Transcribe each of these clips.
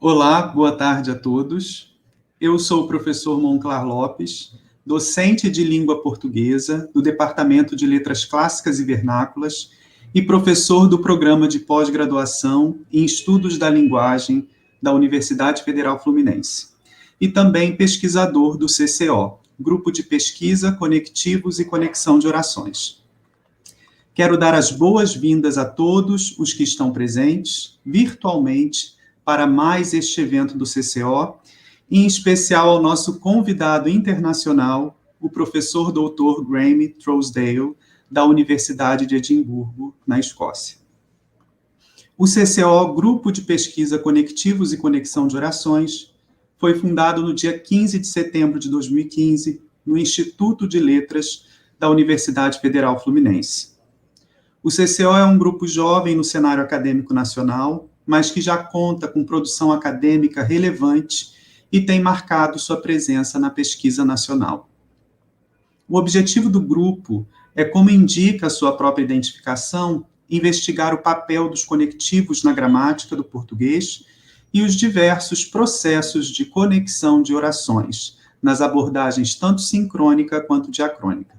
Olá, boa tarde a todos. Eu sou o professor Monclar Lopes, docente de língua portuguesa do Departamento de Letras Clássicas e Vernáculas e professor do programa de pós-graduação em Estudos da Linguagem da Universidade Federal Fluminense. E também pesquisador do CCO, Grupo de Pesquisa, Conectivos e Conexão de Orações. Quero dar as boas-vindas a todos os que estão presentes, virtualmente, para mais este evento do CCO, em especial ao nosso convidado internacional, o professor Dr. Graeme Trousdale, da Universidade de Edimburgo, na Escócia. O CCO, Grupo de Pesquisa Conectivos e Conexão de Orações, foi fundado no dia 15 de setembro de 2015, no Instituto de Letras da Universidade Federal Fluminense. O CCO é um grupo jovem no cenário acadêmico nacional, mas que já conta com produção acadêmica relevante e tem marcado sua presença na pesquisa nacional. O objetivo do grupo é, como indica a sua própria identificação, investigar o papel dos conectivos na gramática do português e os diversos processos de conexão de orações, nas abordagens tanto sincrônica quanto diacrônica.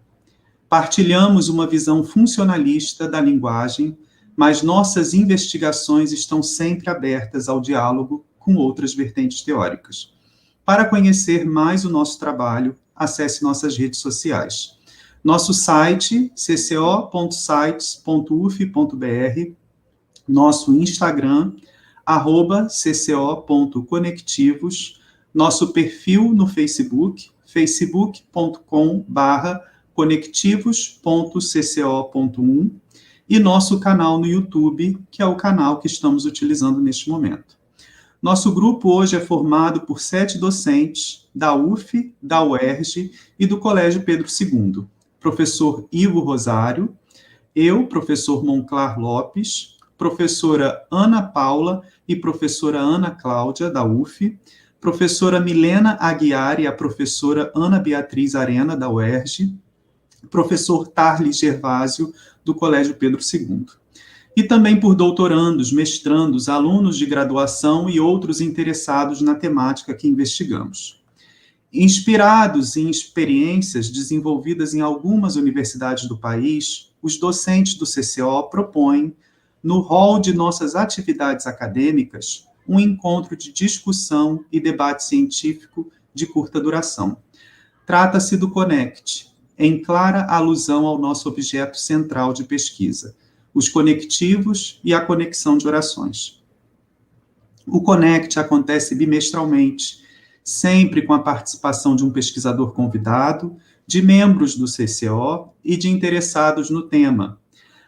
Partilhamos uma visão funcionalista da linguagem, mas nossas investigações estão sempre abertas ao diálogo com outras vertentes teóricas. Para conhecer mais o nosso trabalho, acesse nossas redes sociais. Nosso site, cco.sites.uf.br, nosso Instagram, @cco.conectivos, nosso perfil no Facebook, facebook.com/conectivos.cco.1, e nosso canal no YouTube, que é o canal que estamos utilizando neste momento. Nosso grupo hoje é formado por 7 docentes da UF, da UERJ e do Colégio Pedro II. Professor Ivo Rosário, eu, professor Monclar Lopes, professora Ana Paula e professora Ana Cláudia, da UF, professora Milena Aguiar e a professora Ana Beatriz Arena, da UERJ, professor Tarlis Gervásio, do Colégio Pedro II. E também por doutorandos, mestrandos, alunos de graduação e outros interessados na temática que investigamos. Inspirados em experiências desenvolvidas em algumas universidades do país, os docentes do CCO propõem, no rol de nossas atividades acadêmicas, um encontro de discussão e debate científico de curta duração. Trata-se do CONECT, em clara alusão ao nosso objeto central de pesquisa, os conectivos e a conexão de orações. O CONECT acontece bimestralmente, sempre com a participação de um pesquisador convidado, de membros do CCO e de interessados no tema.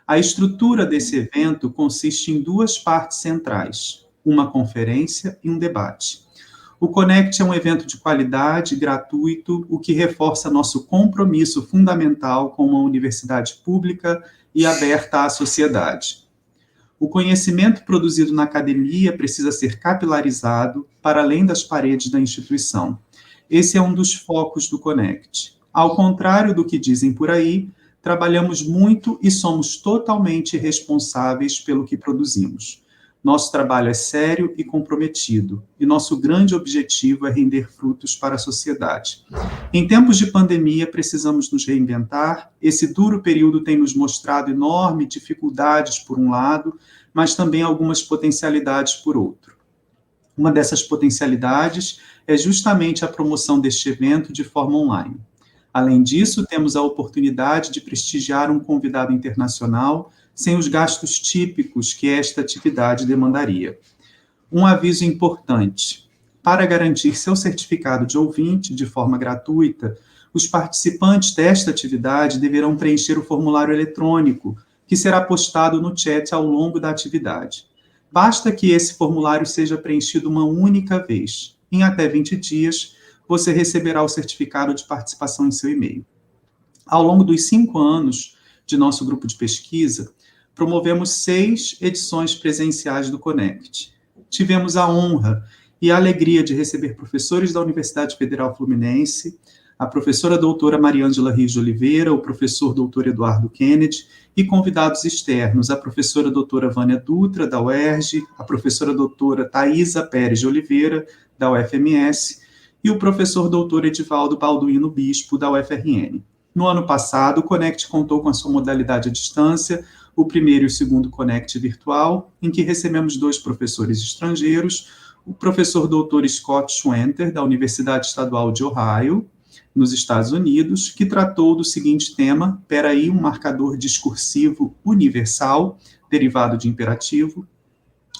A estrutura desse evento consiste em 2 partes centrais, uma conferência e um debate. O CONECT é um evento de qualidade, gratuito, o que reforça nosso compromisso fundamental com uma universidade pública e aberta à sociedade. O conhecimento produzido na academia precisa ser capilarizado para além das paredes da instituição. Esse é um dos focos do CONECT. Ao contrário do que dizem por aí, trabalhamos muito e somos totalmente responsáveis pelo que produzimos. Nosso trabalho é sério e comprometido, e nosso grande objetivo é render frutos para a sociedade. Em tempos de pandemia, precisamos nos reinventar. Esse duro período tem nos mostrado enormes dificuldades, por um lado, mas também algumas potencialidades, por outro. Uma dessas potencialidades é justamente a promoção deste evento de forma online. Além disso, temos a oportunidade de prestigiar um convidado internacional sem os gastos típicos que esta atividade demandaria. Um aviso importante: para garantir seu certificado de ouvinte de forma gratuita, os participantes desta atividade deverão preencher o formulário eletrônico, que será postado no chat ao longo da atividade. Basta que esse formulário seja preenchido uma única vez. Em até 20 dias, você receberá o certificado de participação em seu e-mail. Ao longo dos 5 anos de nosso grupo de pesquisa, promovemos 6 edições presenciais do CONECT. Tivemos a honra e a alegria de receber professores da Universidade Federal Fluminense, a professora doutora Mariângela Rios de Oliveira, o professor doutor Eduardo Kennedy, e convidados externos, a professora doutora Vânia Dutra, da UERJ, a professora doutora Thaisa Pérez de Oliveira, da UFMS, e o professor doutor Edivaldo Balduino Bispo, da UFRN. No ano passado, o CONECT contou com a sua modalidade à distância, o primeiro e o segundo CONECT Virtual, em que recebemos 2 professores estrangeiros, o professor doutor Scott Schwenter, da Universidade Estadual de Ohio, nos Estados Unidos, que tratou do seguinte tema: peraí, um marcador discursivo universal, derivado de imperativo.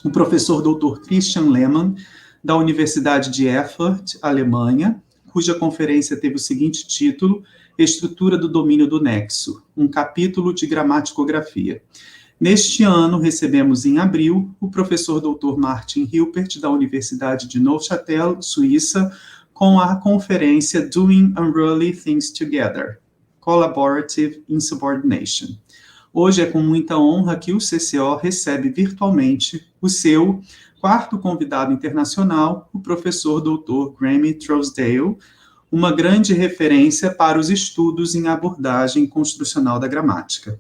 O professor doutor Christian Lehmann, da Universidade de Erfurt, Alemanha, cuja conferência teve o seguinte título: Estrutura do domínio do nexo, um capítulo de gramaticografia. Neste ano, recebemos em abril o professor Dr. Martin Hilpert, da Universidade de Neuchâtel, Suíça, com a conferência Doing Unruly Things Together, Collaborative Insubordination. Hoje é com muita honra que o CCO recebe virtualmente o seu 4º convidado internacional, o professor Dr. Graeme Trousdale, uma grande referência para os estudos em abordagem construcional da gramática.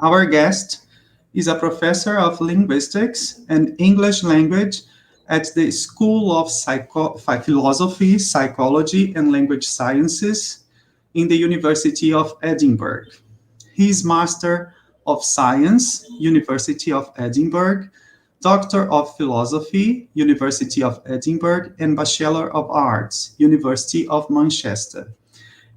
Our guest is a professor of linguistics and English language at the School of Philosophy, Psychology, and Language Sciences in the University of Edinburgh. He is Master of Science, University of Edinburgh, Doctor of Philosophy, University of Edinburgh, and Bachelor of Arts, University of Manchester.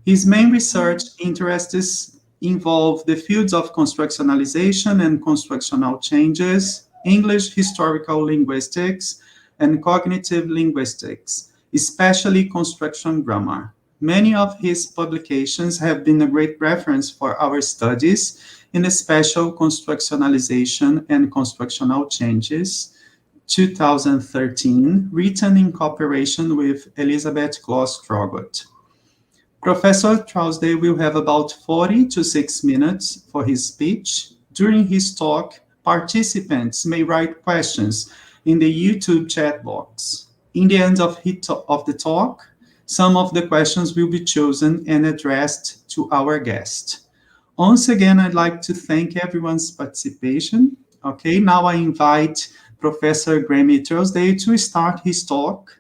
His main research interests involve the fields of constructionalization and constructional changes, English historical linguistics, and cognitive linguistics, especially construction grammar. Many of his publications have been a great reference for our studies, in especially Constructionalization and Constructional Changes, 2013, written in cooperation with Elizabeth Kloss-Krogot. Professor Trousdale will have about 40 to 6 minutes for his speech. During his talk, participants may write questions in the YouTube chat box. In the end of the talk, some of the questions will be chosen and addressed to our guest. Once again, I'd like to thank everyone's participation. Okay, now I invite Professor Graeme Trousdale to start his talk,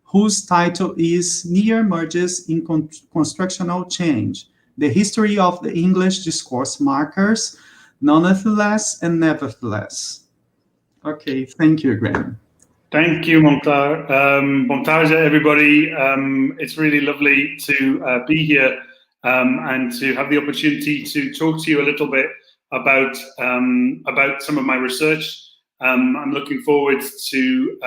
whose title is Near Merges in Constructional Change, the History of the English Discourse Markers, Nonetheless and Nevertheless. Okay, thank you, Graeme. Thank you, Mokhtar. Bon tarde, everybody. It's really lovely to be here and to have the opportunity to talk to you a little bit about some of my research. I'm looking forward to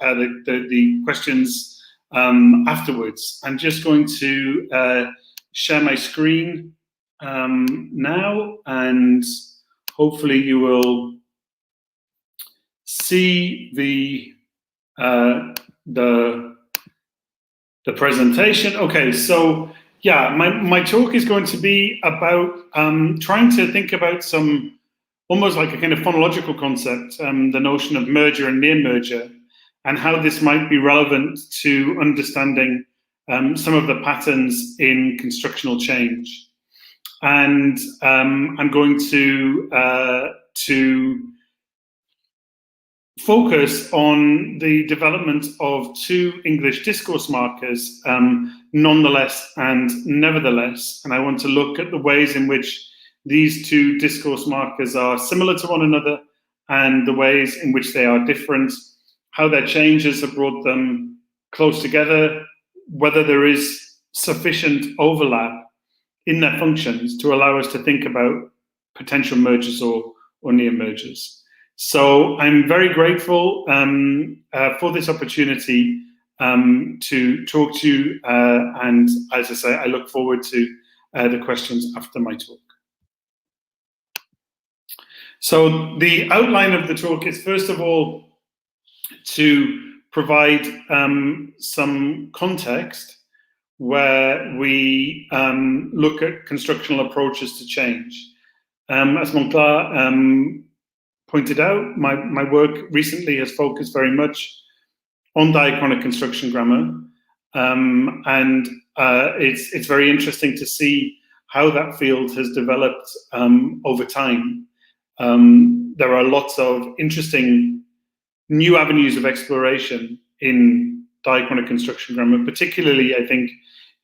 the questions afterwards. I'm just going to share my screen now, and hopefully you will see the presentation. Okay, so yeah, my talk is going to be about trying to think about some almost like a kind of phonological concept, the notion of merger and near merger, and how this might be relevant to understanding some of the patterns in constructional change. And I'm going to focus on the development of 2 English discourse markers, nonetheless and nevertheless. And I want to look at the ways in which these 2 discourse markers are similar to one another and the ways in which they are different, how their changes have brought them close together, whether there is sufficient overlap in their functions to allow us to think about potential mergers or near mergers. So I'm very grateful for this opportunity to talk to you, and as I say, I look forward to the questions after my talk. So the outline of the talk is, first of all, to provide some context where we look at constructional approaches to change. As Mokhtar pointed out, my work recently has focused very much on diachronic construction grammar, and it's very interesting to see how that field has developed over time. There are lots of interesting new avenues of exploration in diachronic construction grammar, particularly, I think,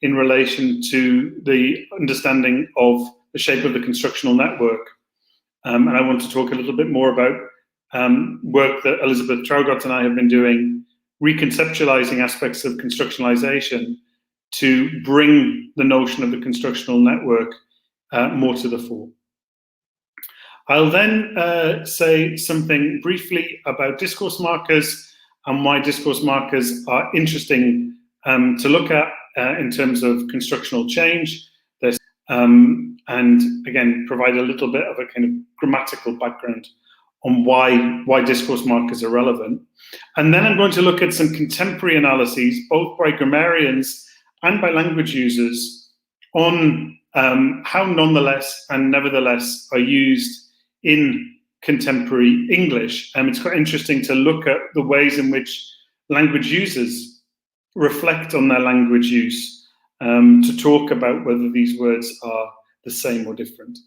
in relation to the understanding of the shape of the constructional network. And I want to talk a little bit more about work that Elizabeth Traugott and I have been doing, reconceptualizing aspects of constructionalization to bring the notion of the constructional network more to the fore. I'll then say something briefly about discourse markers and why discourse markers are interesting to look at in terms of constructional change. And again, provide a little bit of a kind of grammatical background on why discourse markers are relevant. And then I'm going to look at some contemporary analyses, both by grammarians and by language users, on how nonetheless and nevertheless are used in contemporary English. It's quite interesting to look at the ways in which language users reflect on their language use to talk about whether these words are the same or different.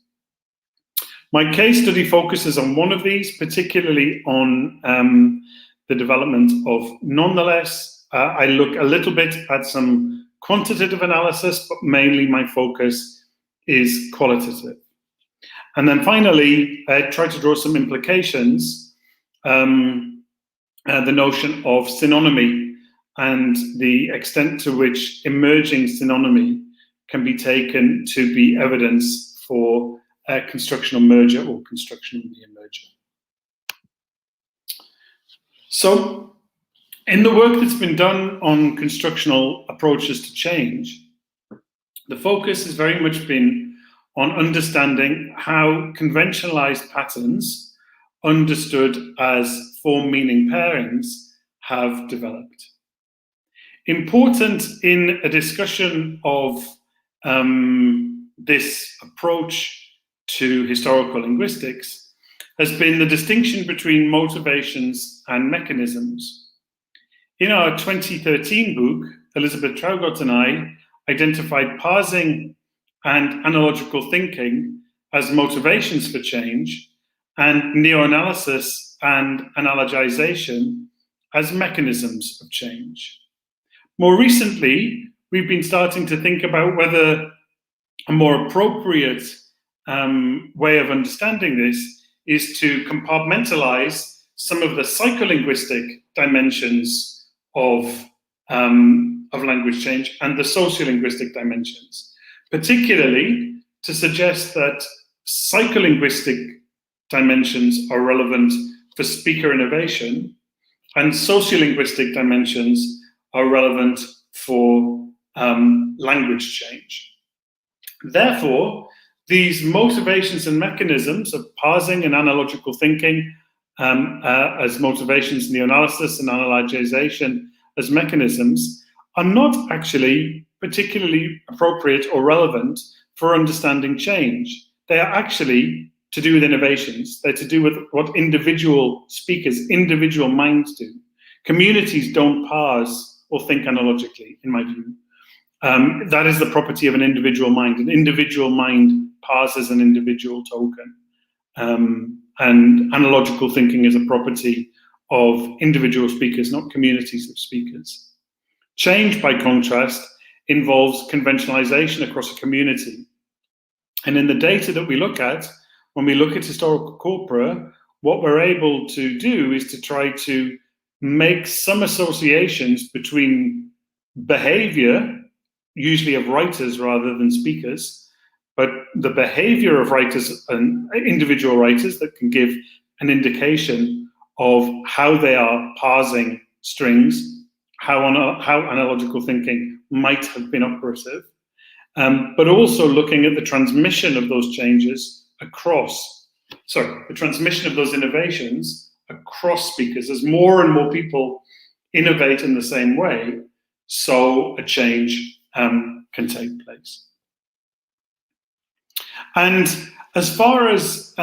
My case study focuses on one of these, particularly on the development of nonetheless. I look a little bit at some quantitative analysis, but mainly my focus is qualitative. And then finally, I try to draw some implications, the notion of synonymy and the extent to which emerging synonymy can be taken to be evidence for a constructional merger or constructional de-merger. So, in the work that's been done on constructional approaches to change, the focus has very much been on understanding how conventionalized patterns, understood as form-meaning pairings, have developed. Important in a discussion of this approach to historical linguistics has been the distinction between motivations and mechanisms. In our 2013 book, Elizabeth Traugott and I identified parsing and analogical thinking as motivations for change, and neo-analysis and analogization as mechanisms of change. More recently, we've been starting to think about whether a more appropriate way of understanding this is to compartmentalize some of the psycholinguistic dimensions of language change and the sociolinguistic dimensions, particularly to suggest that psycholinguistic dimensions are relevant for speaker innovation and sociolinguistic dimensions are relevant for language change. Therefore, these motivations and mechanisms of parsing and analogical thinking as motivations in the analysis and analogization as mechanisms are not actually particularly appropriate or relevant for understanding change. They are actually to do with innovations. They're to do with what individual speakers, individual minds do. Communities don't parse or think analogically, in my view. That is the property of an individual mind. An individual mind parses an individual token. And analogical thinking is a property of individual speakers, not communities of speakers. Change, by contrast, involves conventionalization across a community. And in the data that we look at, when we look at historical corpora, what we're able to do is to try to make some associations between behavior, usually of writers rather than speakers, but the behavior of writers and individual writers that can give an indication of how they are parsing strings, how analogical thinking might have been operative, but also looking at the transmission of those changes the transmission of those innovations across speakers. As more and more people innovate in the same way, so a change can take place. And as far as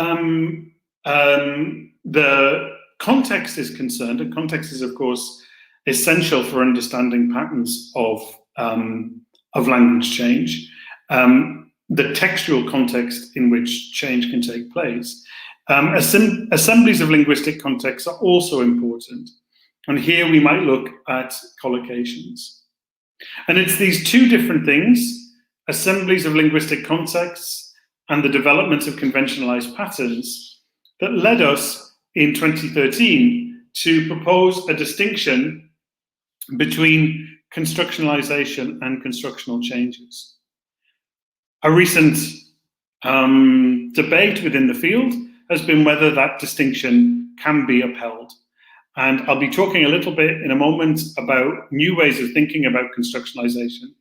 the context is concerned, and context is, of course, essential for understanding patterns of of language change, the textual context in which change can take place. Assemblies of linguistic contexts are also important. And here we might look at collocations. And it's these two different things, assemblies of linguistic contexts and the development of conventionalized patterns, that led us in 2013 to propose a distinction between constructionalization and constructional changes. A recent debate within the field has been whether that distinction can be upheld. And I'll be talking a little bit in a moment about new ways of thinking about constructionalization.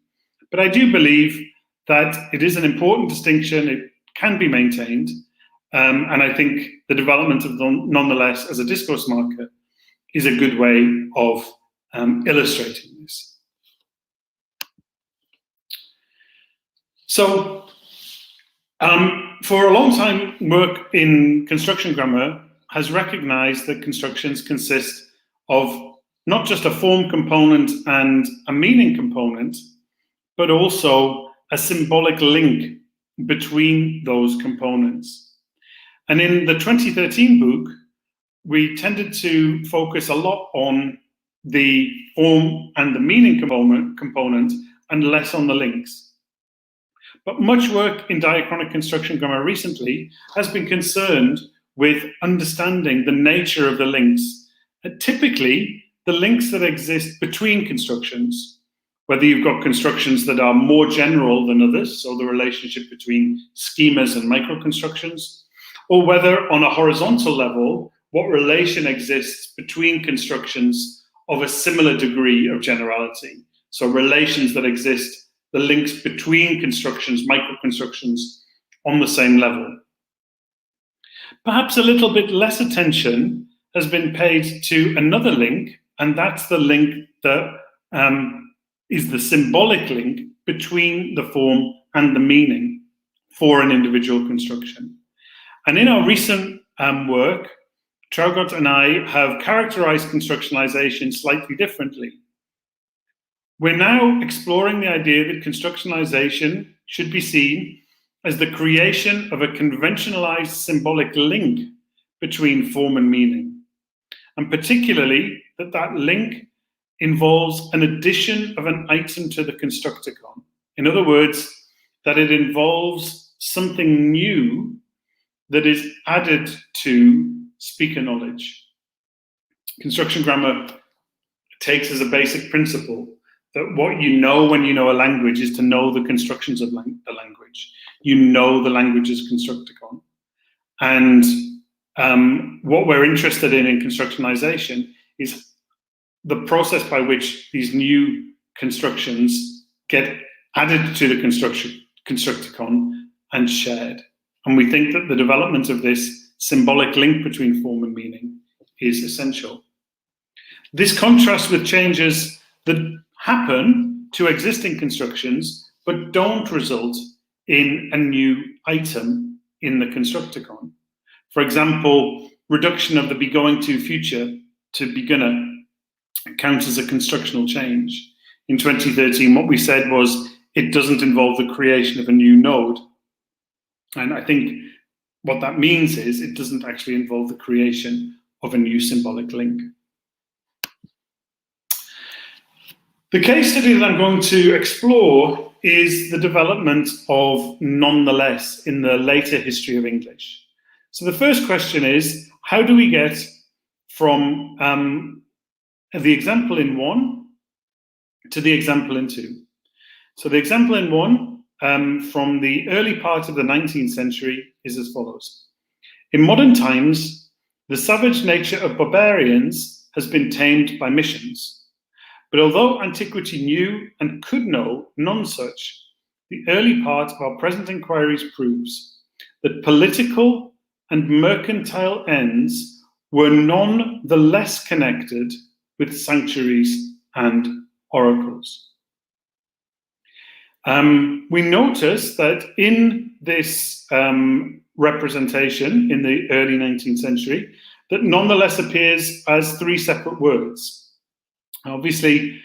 But I do believe that it is an important distinction, it can be maintained, and I think the development of nonetheless as a discourse marker is a good way of illustrating this. So, for a long time, work in construction grammar has recognized that constructions consist of not just a form component and a meaning component, but also a symbolic link between those components. And in the 2013 book, we tended to focus a lot on the form and the meaning component and less on the links. But much work in diachronic construction grammar recently has been concerned with understanding the nature of the links, typically the links that exist between constructions, whether you've got constructions that are more general than others, so the relationship between schemas and microconstructions, or whether on a horizontal level, what relation exists between constructions of a similar degree of generality. So relations that exist, the links between constructions, microconstructions on the same level. Perhaps a little bit less attention has been paid to another link, and that's the link that is the symbolic link between the form and the meaning for an individual construction. And in our recent work, Traugott and I have characterized constructionalization slightly differently. We're now exploring the idea that constructionalization should be seen as the creation of a conventionalized symbolic link between form and meaning, and particularly that that link involves an addition of an item to the constructicon. In other words, that it involves something new that is added to speaker knowledge. Construction grammar takes as a basic principle that what you know when you know a language is to know the constructions of the language. You know the language's constructicon. And what we're interested in constructionalization is the process by which these new constructions get added to the constructicon and shared. And we think that the development of this symbolic link between form and meaning is essential. This contrasts with changes that happen to existing constructions but don't result in a new item in the constructicon. For example, reduction of the be going to future to beginner counts as a constructional change. In 2013, what we said was it doesn't involve the creation of a new node. And I think what that means is it doesn't actually involve the creation of a new symbolic link. The case study that I'm going to explore is the development of nonetheless in the later history of English. So the first question is, how do we get from the example in 1 to the example in 2? So the example in 1 from the early part of the 19th century is as follows. In modern times, the savage nature of barbarians has been tamed by missions. But although antiquity knew and could know none such, the early part of our present inquiries proves that political and mercantile ends were none the less connected with sanctuaries and oracles. We notice that in this representation in the early 19th century, that nonetheless appears as 3 separate words. Obviously,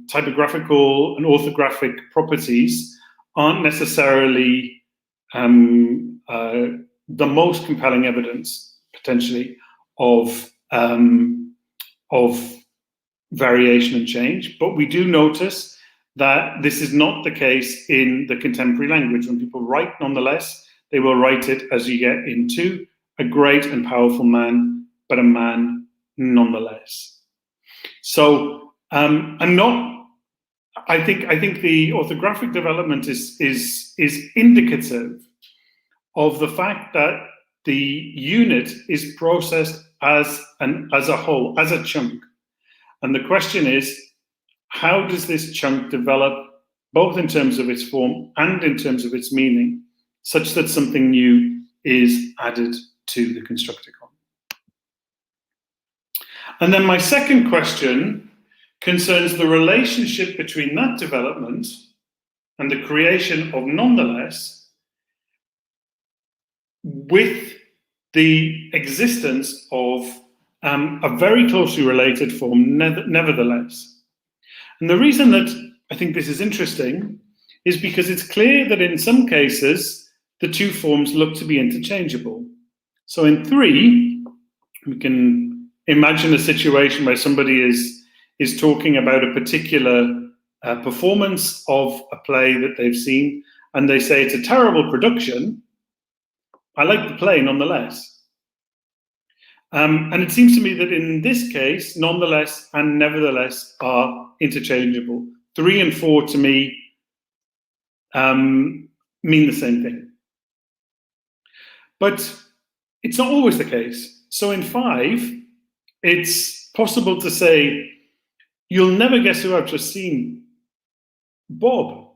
typographical and orthographic properties aren't necessarily the most compelling evidence, potentially, of variation and change. But we do notice that this is not the case in the contemporary language. When people write nonetheless, they will write it as you get into a great and powerful man, but a man nonetheless. So I think the orthographic development is indicative of the fact that the unit is processed as a whole, as a chunk. And the question is, how does this chunk develop, both in terms of its form and in terms of its meaning, such that something new is added to the constructicon? And then my second question concerns the relationship between that development and the creation of nonetheless with the existence of a very closely related form, nevertheless. And the reason that I think this is interesting is because it's clear that in some cases, the two forms look to be interchangeable. So in 3, we can imagine a situation where somebody is talking about a particular performance of a play that they've seen, and they say it's a terrible production. I like the play nonetheless. And it seems to me that in this case, nonetheless and nevertheless are interchangeable. 3 and 4 to me mean the same thing. But it's not always the case. So in 5, it's possible to say, you'll never guess who I've just seen, Bob,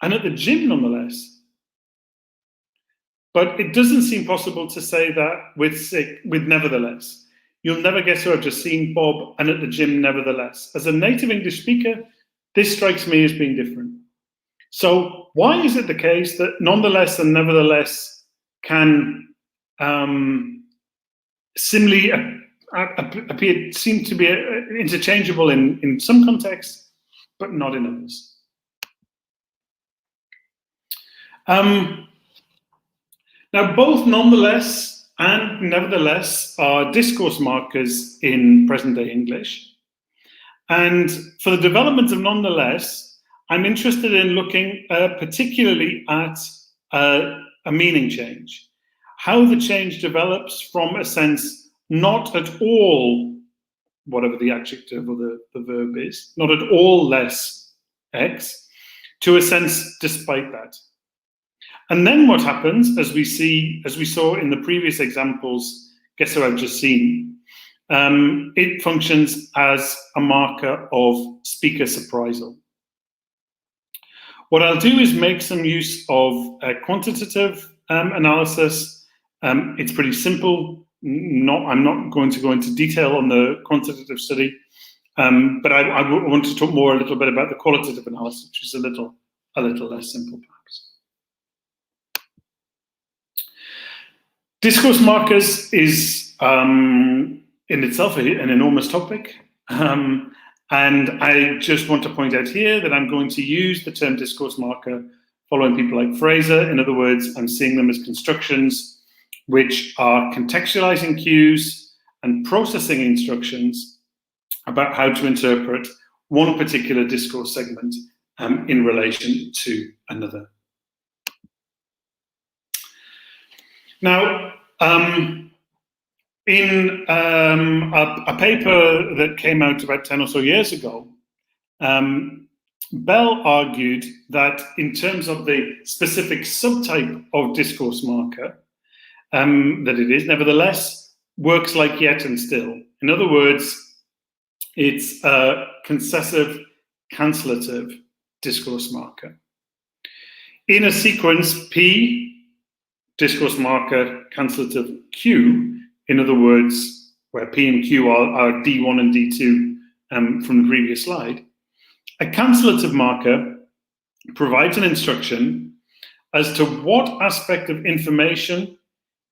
and at the gym nonetheless. But it doesn't seem possible to say that with nevertheless. You'll never guess who I've just seen, Bob, and at the gym nevertheless. As a native English speaker, this strikes me as being different. So why is it the case that nonetheless and nevertheless can seem to be interchangeable in some contexts, but not in others? Now, both nonetheless and nevertheless are discourse markers in present-day English. And for the development of nonetheless, I'm interested in looking particularly at a meaning change. How the change develops from a sense not at all, whatever the adjective or the verb is, not at all less X, to a sense despite that. And then what happens, as we saw in the previous examples, guess who I've just seen, it functions as a marker of speaker surprisal. What I'll do is make some use of quantitative analysis. It's pretty simple. I'm not going to go into detail on the quantitative study, but I want to talk a little bit about the qualitative analysis, which is a little less simple, perhaps. Discourse markers is in itself an enormous topic. And I just want to point out here that I'm going to use the term discourse marker following people like Fraser. In other words, I'm seeing them as constructions which are contextualizing cues and processing instructions about how to interpret one particular discourse segment in relation to another. Now, in a paper that came out about 10 or so years ago, Bell argued that in terms of the specific subtype of discourse marker, that it is, nevertheless, works like yet and still. In other words, it's a concessive, cancellative discourse marker. In a sequence P, discourse marker, cancellative Q, in other words, where P and Q are D1 and D2 from the previous slide, a cancellative marker provides an instruction as to what aspect of information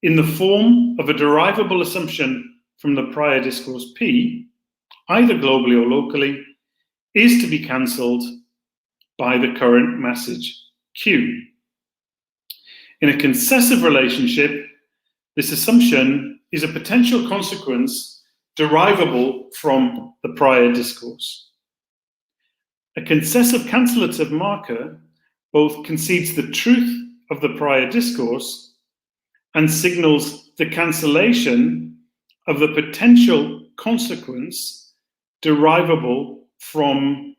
in the form of a derivable assumption from the prior discourse P, either globally or locally, is to be cancelled by the current message Q. In a concessive relationship, this assumption is a potential consequence derivable from the prior discourse. A concessive cancellative marker both concedes the truth of the prior discourse and signals the cancellation of the potential consequence derivable from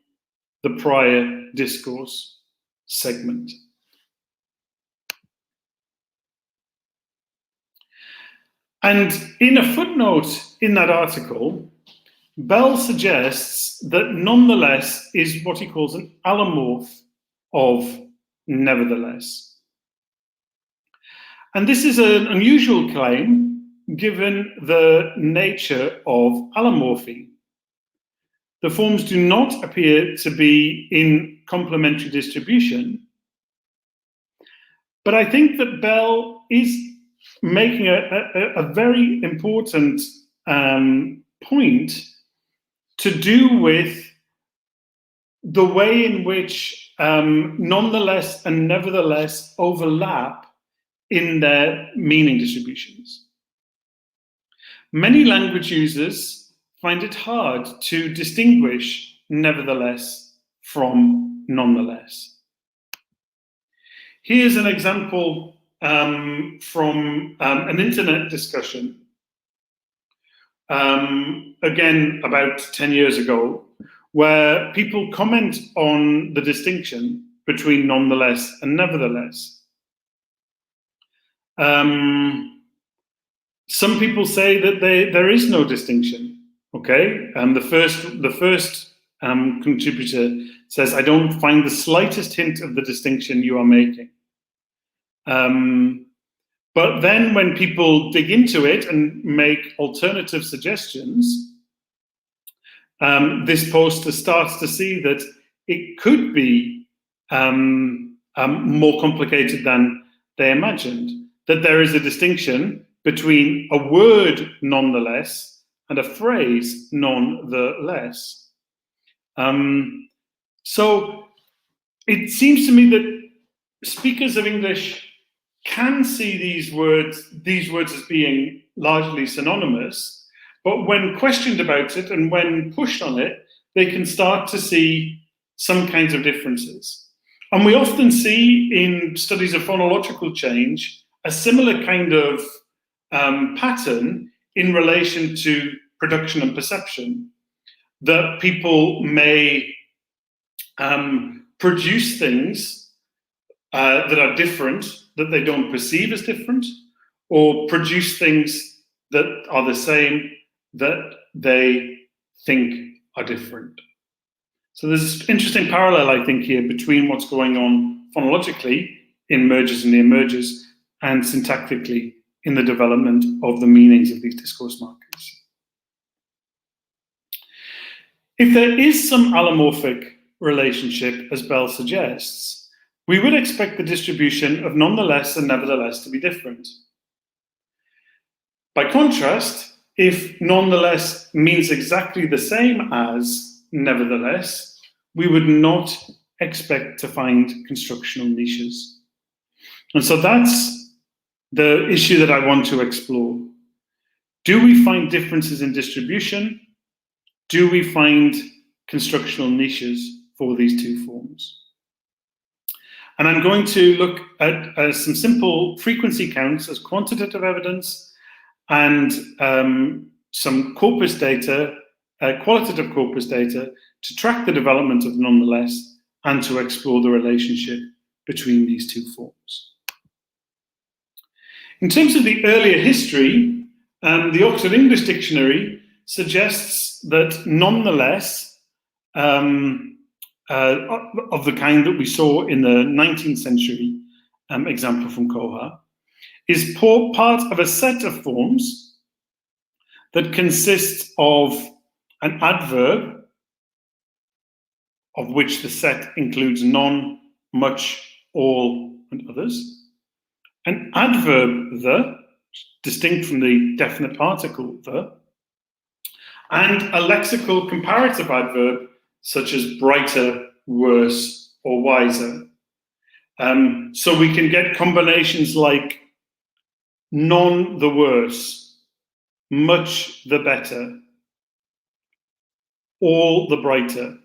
the prior discourse segment. And in a footnote in that article, Bell suggests that nonetheless is what he calls an allomorph of nevertheless. And this is an unusual claim given the nature of allomorphy. The forms do not appear to be in complementary distribution, but I think that Bell is making a very important point to do with the way in which nonetheless and nevertheless overlap in their meaning distributions. Many language users find it hard to distinguish nevertheless from nonetheless. Here's an example from an internet discussion, again about 10 years ago, where people comment on the distinction between nonetheless and nevertheless. Some people say that there is no distinction. Okay, the first contributor says, "I don't find the slightest hint of the distinction you are making." But then when people dig into it and make alternative suggestions, this poster starts to see that it could be more complicated than they imagined, that there is a distinction between a word nonetheless and a phrase nonetheless. So it seems to me that speakers of English can see these words as being largely synonymous, but when questioned about it and when pushed on it, they can start to see some kinds of differences. And we often see in studies of phonological change a similar kind of pattern in relation to production and perception, that people may produce things that are different, that they don't perceive as different, or produce things that are the same that they think are different. So there's this interesting parallel, I think, here between what's going on phonologically in mergers and near-mergers and syntactically in the development of the meanings of these discourse markers. If there is some allomorphic relationship, as Bell suggests, we would expect the distribution of nonetheless and nevertheless to be different. By contrast, if nonetheless means exactly the same as nevertheless, we would not expect to find constructional niches. And so that's the issue that I want to explore. Do we find differences in distribution? Do we find constructional niches for these two forms? And I'm going to look at some simple frequency counts as quantitative evidence and some corpus data, qualitative corpus data, to track the development of nonetheless and to explore the relationship between these two forms. In terms of the earlier history, the Oxford English Dictionary suggests that nonetheless, of the kind that we saw in the 19th century example from Koha, is part of a set of forms that consists of an adverb, of which the set includes none, much, all, and others, an adverb the, distinct from the definite article the, and a lexical comparative adverb such as brighter, worse, or wiser. So we can get combinations like none the worse, much the better, all the brighter.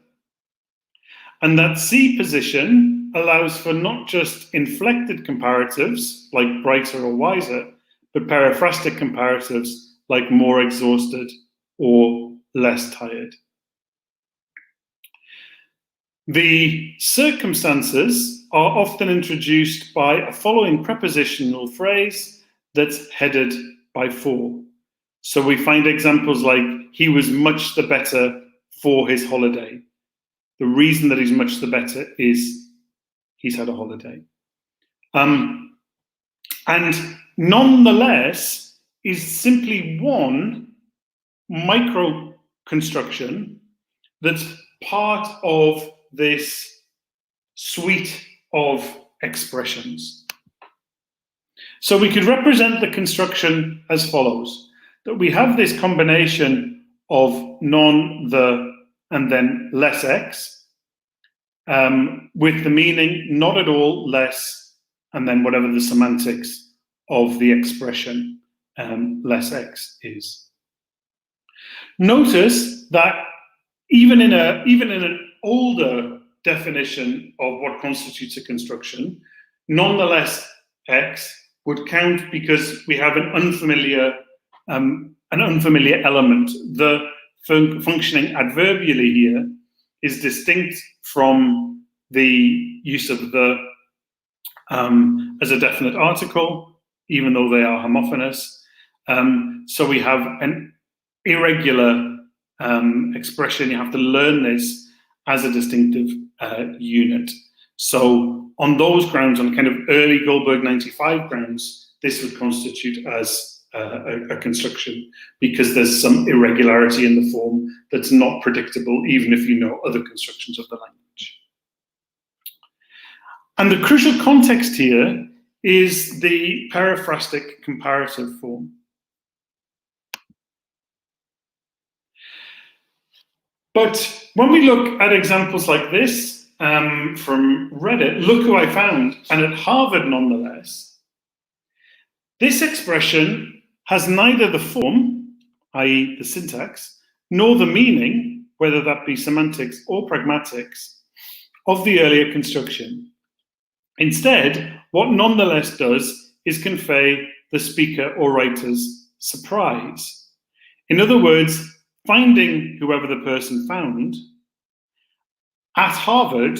And that C position allows for not just inflected comparatives like brighter or wiser, but periphrastic comparatives like more exhausted or less tired. The circumstances are often introduced by a following prepositional phrase that's headed by for. So we find examples like, he was much the better for his holiday. The reason that he's much the better is he's had a holiday. And nonetheless is simply one micro construction that's part of this suite of expressions. So we could represent the construction as follows, that we have this combination of non, the, and then less x, with the meaning not at all, less, and then whatever the semantics of the expression less x is. Notice that even in an older definition of what constitutes a construction, nonetheless x would count because we have an unfamiliar element. The functioning adverbially here is distinct from the use of the as a definite article, even though they are homophonous. So we have an irregular expression. You have to learn this as a distinctive unit. So on those grounds, on kind of early Goldberg 95 grounds, this would constitute as a construction because there's some irregularity in the form that's not predictable, even if you know other constructions of the language. And the crucial context here is the periphrastic comparative form. But when we look at examples like this from Reddit, look who I found, and at Harvard nonetheless, this expression has neither the form, i.e. the syntax, nor the meaning, whether that be semantics or pragmatics, of the earlier construction. Instead, what nonetheless does is convey the speaker or writer's surprise. In other words, finding whoever the person found at Harvard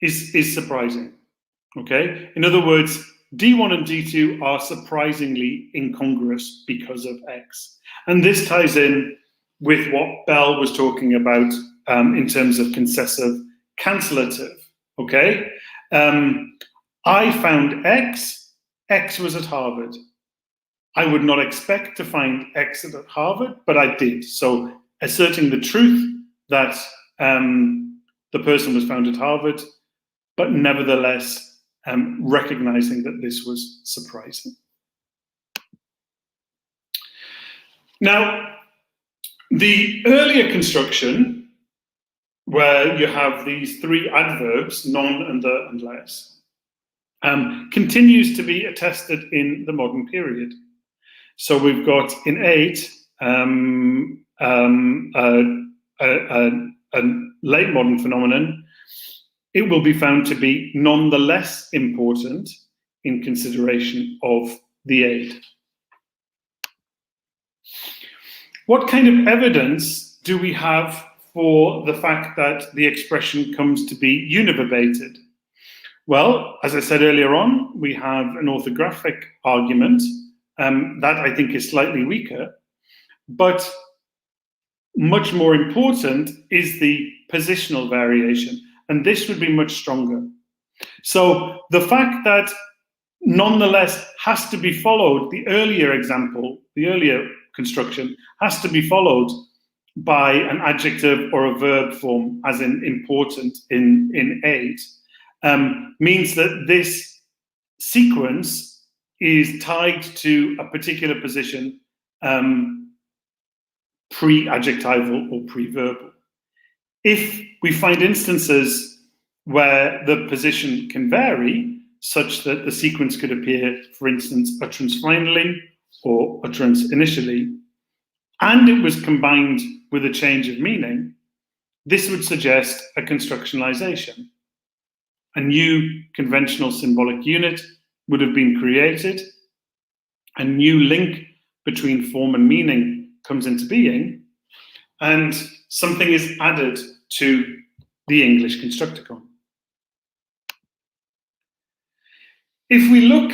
is surprising, okay? In other words, D1 and D2 are surprisingly incongruous because of X. And this ties in with what Bell was talking about in terms of concessive cancellative, okay? I found X, X was at Harvard. I would not expect to find X at Harvard, but I did. So asserting the truth that the person was found at Harvard, but nevertheless recognizing that this was surprising. Now, the earlier construction, where you have these three adverbs, non and the and less, continues to be attested in the modern period. So we've got in 8 a late modern phenomenon. It will be found to be nonetheless important in consideration of the 8. What kind of evidence do we have for the fact that the expression comes to be univerbated? Well, as I said earlier on, we have an orthographic argument that I think is slightly weaker, but much more important is the positional variation, and this would be much stronger. So the fact that nonetheless has to be followed, the earlier example, the earlier construction, has to be followed by an adjective or a verb form, as in important in 8, means that this sequence is tied to a particular position, pre-adjectival or pre-verbal. If we find instances where the position can vary, such that the sequence could appear, for instance, utterance finally or utterance initially, and it was combined with a change of meaning, this would suggest a constructionalization. A new conventional symbolic unit would have been created, a new link between form and meaning comes into being, and something is added to the English constructicon. If we look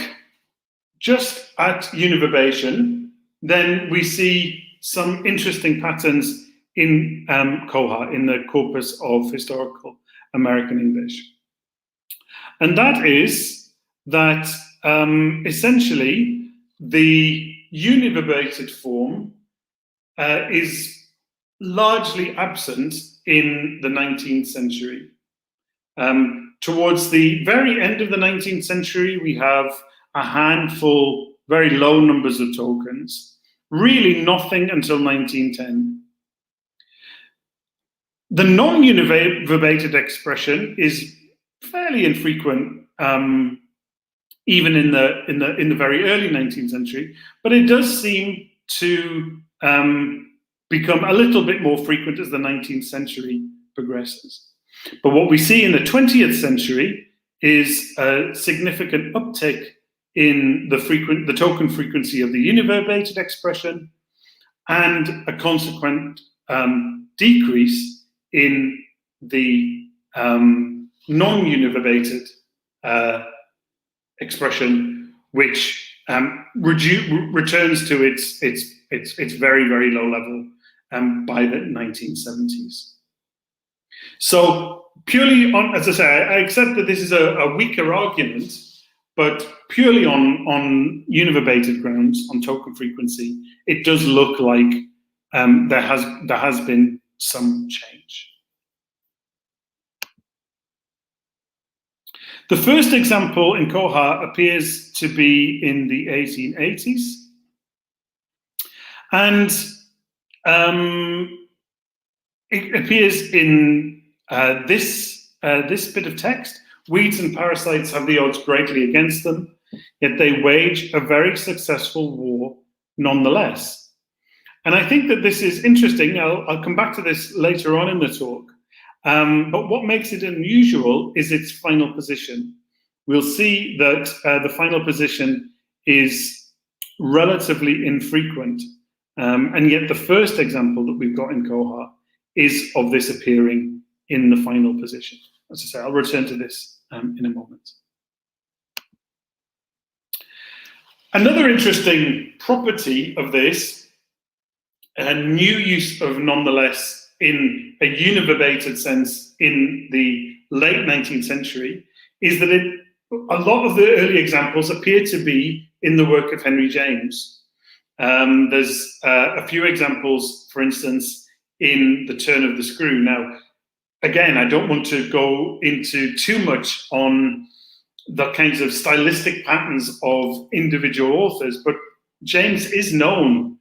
just at Univerbation, then we see some interesting patterns in COHA, in the Corpus of Historical American English. And that is that essentially the univerbated form is largely absent in the 19th century. Towards the very end of the 19th century, we have a handful, very low numbers of tokens, really nothing until 1910. The non-univerbated expression is fairly infrequent, even in the very early 19th century, but it does seem to become a little bit more frequent as the 19th century progresses. But what we see in the 20th century is a significant uptick in the token frequency of the univerbated expression, and a consequent decrease in the non-univerbated expression, which returns to its very, very low level by the 1970s. So purely on, as I say, I accept that this is a weaker argument, but purely on univerbated grounds, on token frequency, it does look like there has been some change. The first example in COHA appears to be in the 1880s, and it appears in this bit of text. Weeds and parasites have the odds greatly against them, yet they wage a very successful war nonetheless. And I think that this is interesting. I'll come back to this later on in the talk. But what makes it unusual is its final position. We'll see that the final position is relatively infrequent, and yet the first example that we've got in COHA is of this appearing in the final position. As I say, I'll return to this in a moment. Another interesting property of this, a new use of nonetheless in a univerbated sense in the late 19th century, is that a lot of the early examples appear to be in the work of Henry James. There's a few examples, for instance, in The Turn of the Screw. Now, again, I don't want to go into too much on the kinds of stylistic patterns of individual authors, but James is known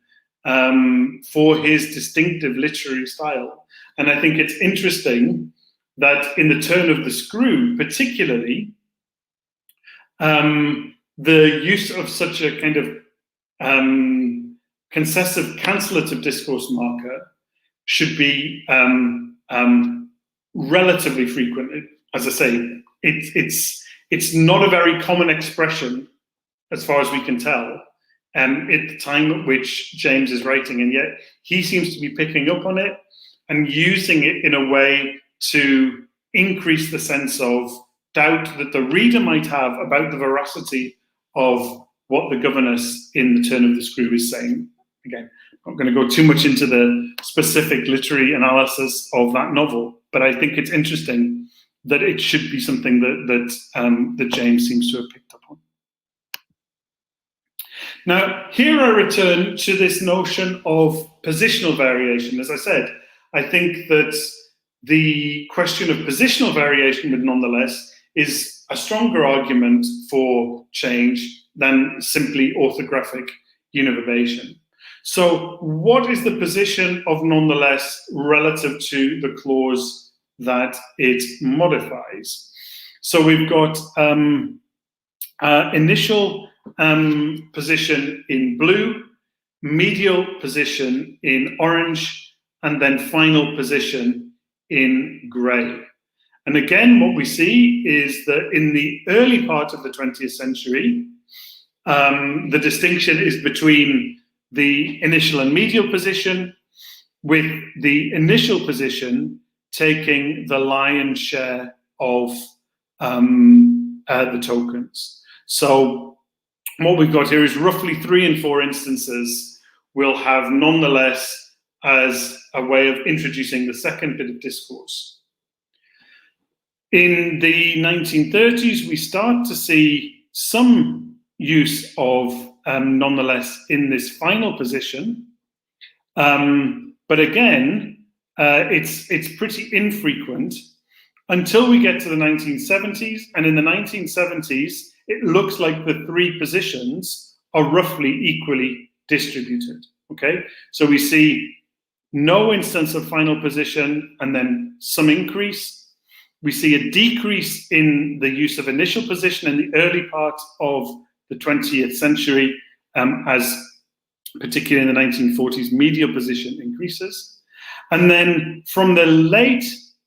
for his distinctive literary style. And I think it's interesting that in The Turn of the Screw, particularly, the use of such a kind of concessive cancellative discourse marker should be relatively frequent. As I say, it's not a very common expression, as far as we can tell, at the time at which James is writing, and yet he seems to be picking up on it and using it in a way to increase the sense of doubt that the reader might have about the veracity of what the governess in The Turn of the Screw is saying. Again, I'm not going to go too much into the specific literary analysis of that novel, but I think it's interesting that it should be something that James seems to have picked up on. Now, here I return to this notion of positional variation. As I said, I think that the question of positional variation with nonetheless is a stronger argument for change than simply orthographic univerbation. So what is the position of nonetheless relative to the clause that it modifies? So we've got initial position in blue, medial position in orange, and then final position in grey. And again, what we see is that in the early part of the 20th century, the distinction is between the initial and medial position, with the initial position taking the lion's share of the tokens. So what we've got here is roughly 3 in 4 instances we'll have nonetheless as a way of introducing the second bit of discourse. In the 1930s, we start to see some use of nonetheless in this final position. But again, it's pretty infrequent until we get to the 1970s. And in the 1970s, it looks like the 3 positions are roughly equally distributed, okay? So we see no instance of final position and then some increase. We see a decrease in the use of initial position in the early part of the 20th century, as particularly in the 1940s, medial position increases. And then from the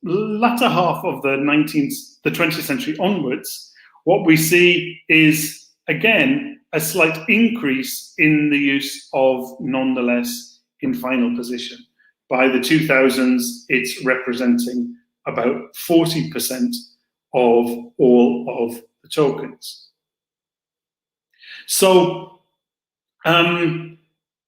latter half of the 20th century onwards, what we see is, again, a slight increase in the use of nonetheless in final position. By the 2000s, it's representing about 40% of all of the tokens. So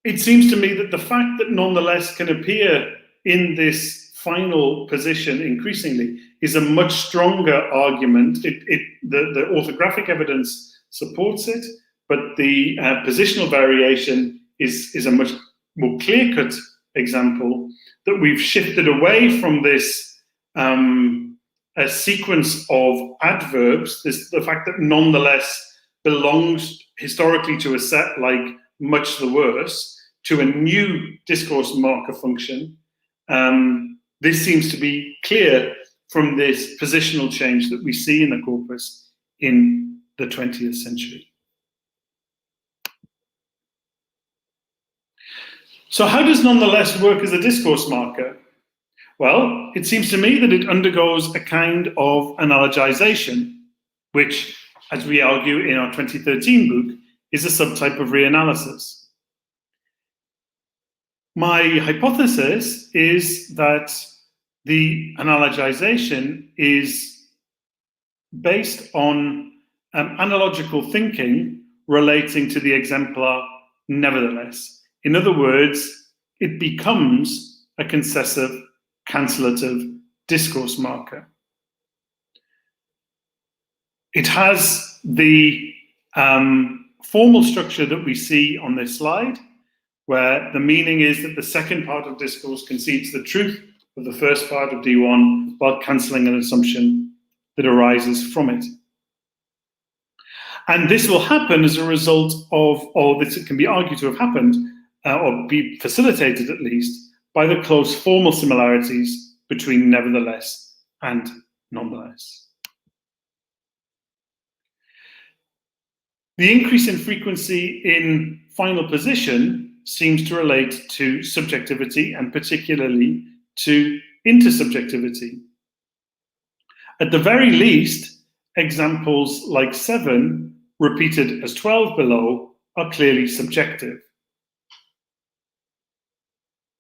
it seems to me that the fact that nonetheless can appear in this final position increasingly is a much stronger argument. The orthographic evidence supports it, but the positional variation is a much more clear-cut example that we've shifted away from this a sequence of adverbs, the fact that nonetheless belongs historically to a set like much the worse, to a new discourse marker function. This seems to be clear from this positional change that we see in the corpus in the 20th century. So how does nonetheless work as a discourse marker? Well, it seems to me that it undergoes a kind of analogization, which, as we argue in our 2013 book, is a subtype of reanalysis. My hypothesis is that the analogization is based on analogical thinking relating to the exemplar nevertheless. In other words, it becomes a concessive, cancellative discourse marker. It has the formal structure that we see on this slide, where the meaning is that the second part of discourse concedes the truth of the first part of D1 while cancelling an assumption that arises from it. And this will happen as a result of, or this can be argued to have happened, or be facilitated at least, by the close formal similarities between nevertheless and nonetheless. The increase in frequency in final position seems to relate to subjectivity and particularly to intersubjectivity. At the very least, examples like 7, repeated as 12 below, are clearly subjective.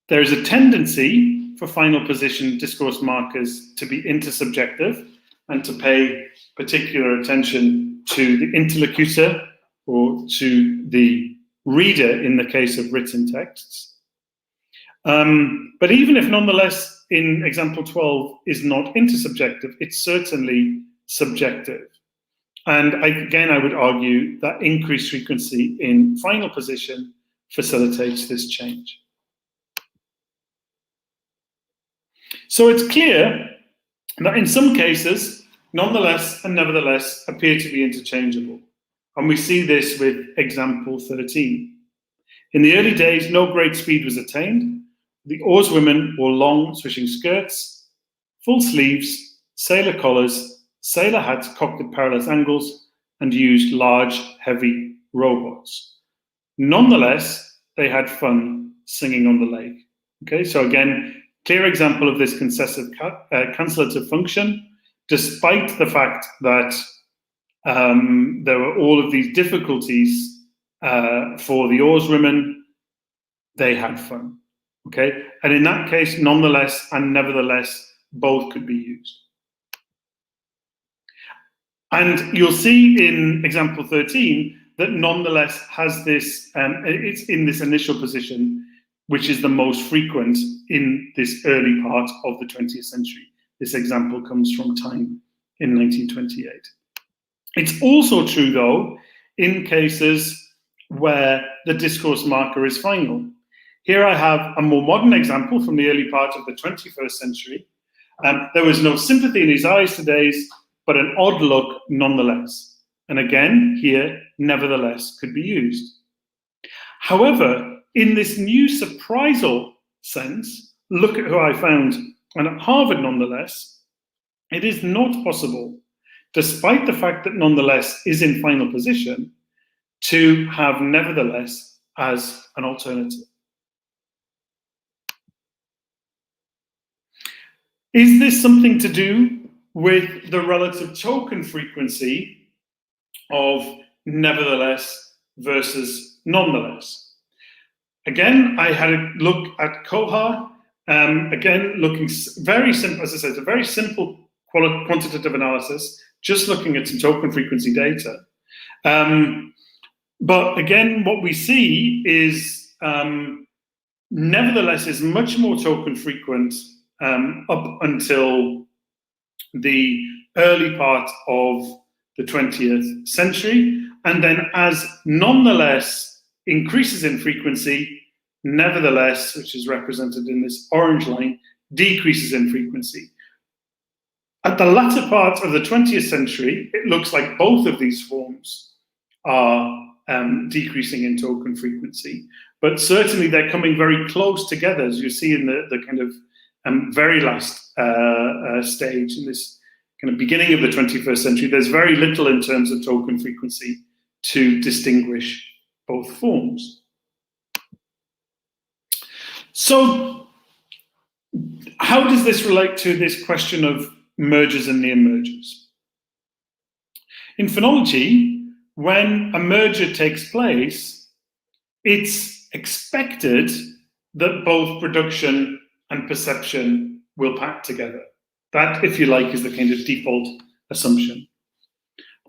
There is a tendency for final position discourse markers to be intersubjective and to pay particular attention to the interlocutor or to the reader in the case of written texts. But even if nonetheless in example 12 is not intersubjective, it's certainly subjective. And again, I would argue that increased frequency in final position facilitates this change. So it's clear that in some cases, nonetheless and nevertheless appear to be interchangeable. And we see this with example 13. In the early days, no great speed was attained. The oarswomen wore long, swishing skirts, full sleeves, sailor collars, sailor hats cocked at perilous angles, and used large, heavy rowboats. Nonetheless, they had fun singing on the lake. Okay, so again, clear example of this cancellative function, despite the fact that there were all of these difficulties for the oarswomen, they had fun. Okay, and in that case, nonetheless and nevertheless, both could be used. And you'll see in example 13 that nonetheless has this, it's in this initial position, which is the most frequent in this early part of the 20th century. This example comes from Time in 1928. It's also true, though, in cases where the discourse marker is final. Here I have a more modern example from the early part of the 21st century. There was no sympathy in his eyes today, but an odd look nonetheless. And again, here, nevertheless, could be used. However, in this new surprisal sense, look at who I found, and at Harvard nonetheless, it is not possible, despite the fact that nonetheless is in final position, to have nevertheless as an alternative. Is this something to do with the relative token frequency of nevertheless versus nonetheless? Again, I had a look at Kohar, again, looking very simple, as I said, a very simple quantitative analysis, just looking at some token frequency data. But again, what we see is nevertheless is much more token frequent up until the early part of the 20th century. And then as nonetheless increases in frequency, nevertheless, which is represented in this orange line, decreases in frequency. At the latter part of the 20th century, it looks like both of these forms are decreasing in token frequency, but certainly they're coming very close together, as you see in the kind of very last stage, in this kind of beginning of the 21st century. There's very little in terms of token frequency to distinguish both forms. So how does this relate to this question of mergers and near mergers? In phonology, when a merger takes place, it's expected that both production and perception will pack together. That, if you like, is the kind of default assumption.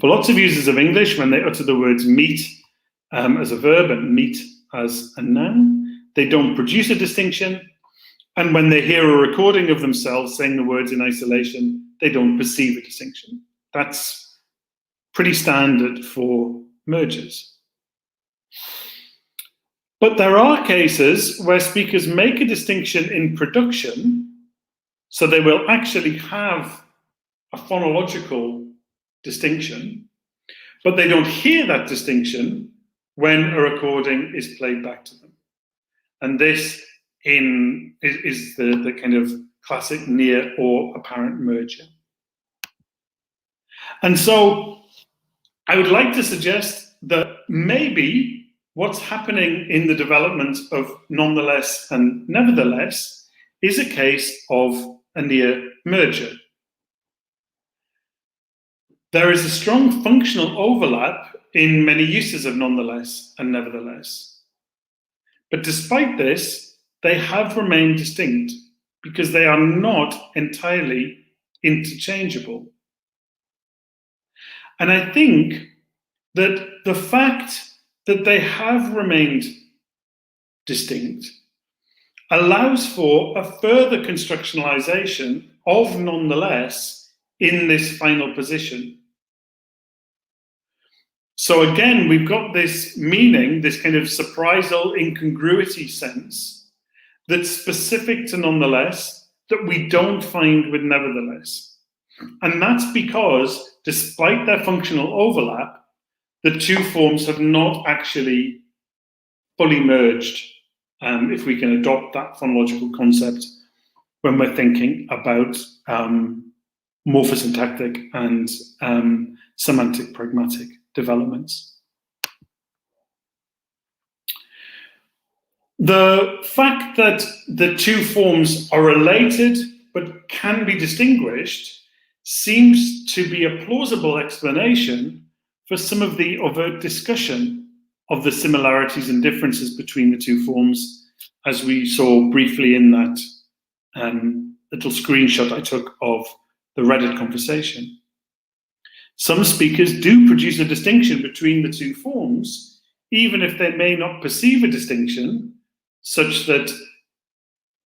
For lots of users of English, when they utter the words meet as a verb and meet as a noun, they don't produce a distinction. And when they hear a recording of themselves saying the words in isolation, they don't perceive a distinction. That's pretty standard for mergers. But there are cases where speakers make a distinction in production, so they will actually have a phonological distinction, but they don't hear that distinction when a recording is played back to them. And this is the kind of classic near or apparent merger. And so I would like to suggest that maybe what's happening in the development of nonetheless and nevertheless is a case of a near merger. There is a strong functional overlap in many uses of nonetheless and nevertheless. But despite this, they have remained distinct because they are not entirely interchangeable. And I think that the fact that they have remained distinct allows for a further constructionalization of nonetheless in this final position. So again, we've got this meaning, this kind of surprisal incongruity sense that's specific to nonetheless that we don't find with nevertheless. And that's because, despite their functional overlap, the two forms have not actually fully merged, if we can adopt that phonological concept when we're thinking about morphosyntactic and semantic pragmatic developments. The fact that the two forms are related but can be distinguished seems to be a plausible explanation for some of the overt discussion of the similarities and differences between the two forms, as we saw briefly in that little screenshot I took of the Reddit conversation. Some speakers do produce a distinction between the two forms, even if they may not perceive a distinction, such that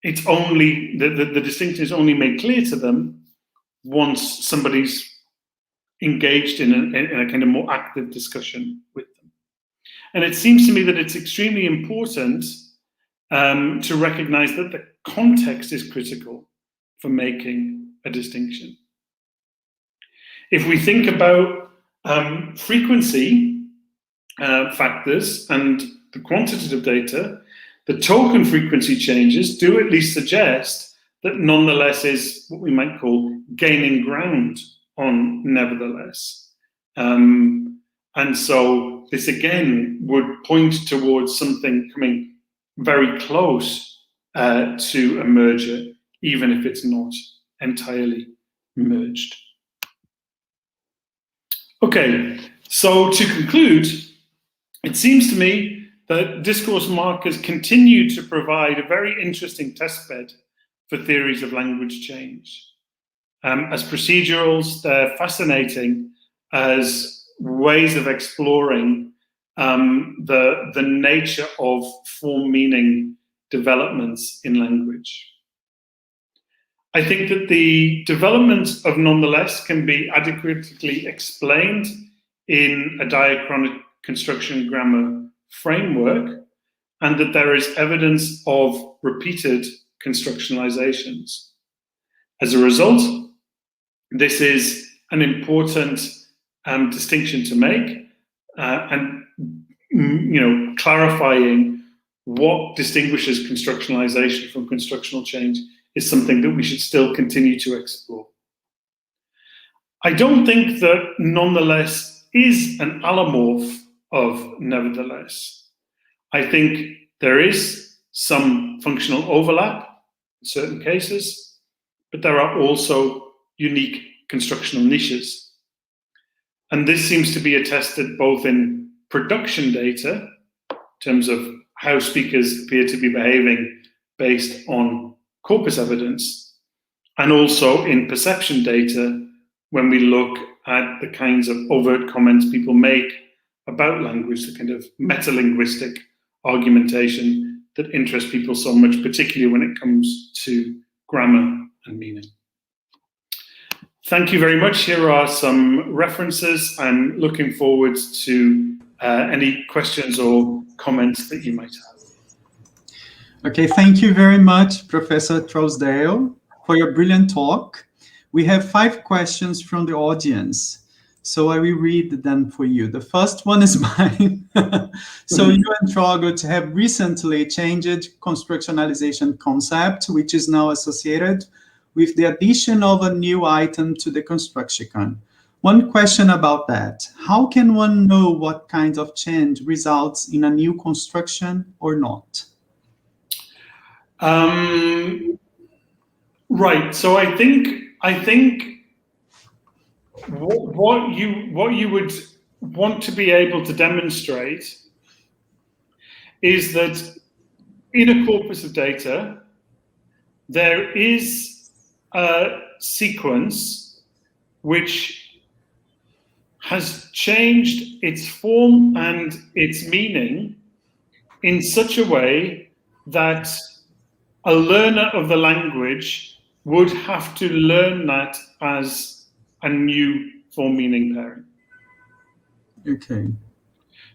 it's only the distinction is only made clear to them once somebody's engaged in a kind of more active discussion with them. And it seems to me that it's extremely important to recognize that the context is critical for making a distinction. If we think about frequency factors and the quantitative data, the token frequency changes do at least suggest that nonetheless is what we might call gaining ground on nevertheless. And so this again would point towards something coming very close to a merger, even if it's not entirely merged. Okay, so to conclude, it seems to me that discourse markers continue to provide a very interesting testbed for theories of language change. As procedurals, they're fascinating as ways of exploring the nature of form-meaning developments in language. I think that the development of nonetheless can be adequately explained in a diachronic construction grammar framework, and that there is evidence of repeated constructionalizations. As a result, this is an important distinction to make, and clarifying what distinguishes constructionalization from constructional change is something that we should still continue to explore. I don't think that nonetheless is an allomorph of nevertheless. I think there is some functional overlap in certain cases, but there are also unique constructional niches. And this seems to be attested both in production data, in terms of how speakers appear to be behaving based on corpus evidence, and also in perception data when we look at the kinds of overt comments people make about language, the kind of metalinguistic argumentation that interests people so much, particularly when it comes to grammar and meaning. Thank you very much. Here are some references. I'm looking forward to any questions or comments that you might have. Okay, thank you very much, Professor Trousdale, for your brilliant talk. We have 5 questions from the audience, so I will read them for you. The first one is mine. So you and Trogot have recently changed constructionalization concept, which is now associated with the addition of a new item to the construction. One question about that: how can one know what kind of change results in a new construction or not? Right. So I think what you would want to be able to demonstrate is that in a corpus of data, there is a sequence which has changed its form and its meaning in such a way that a learner of the language would have to learn that as a new form meaning pairing. Okay.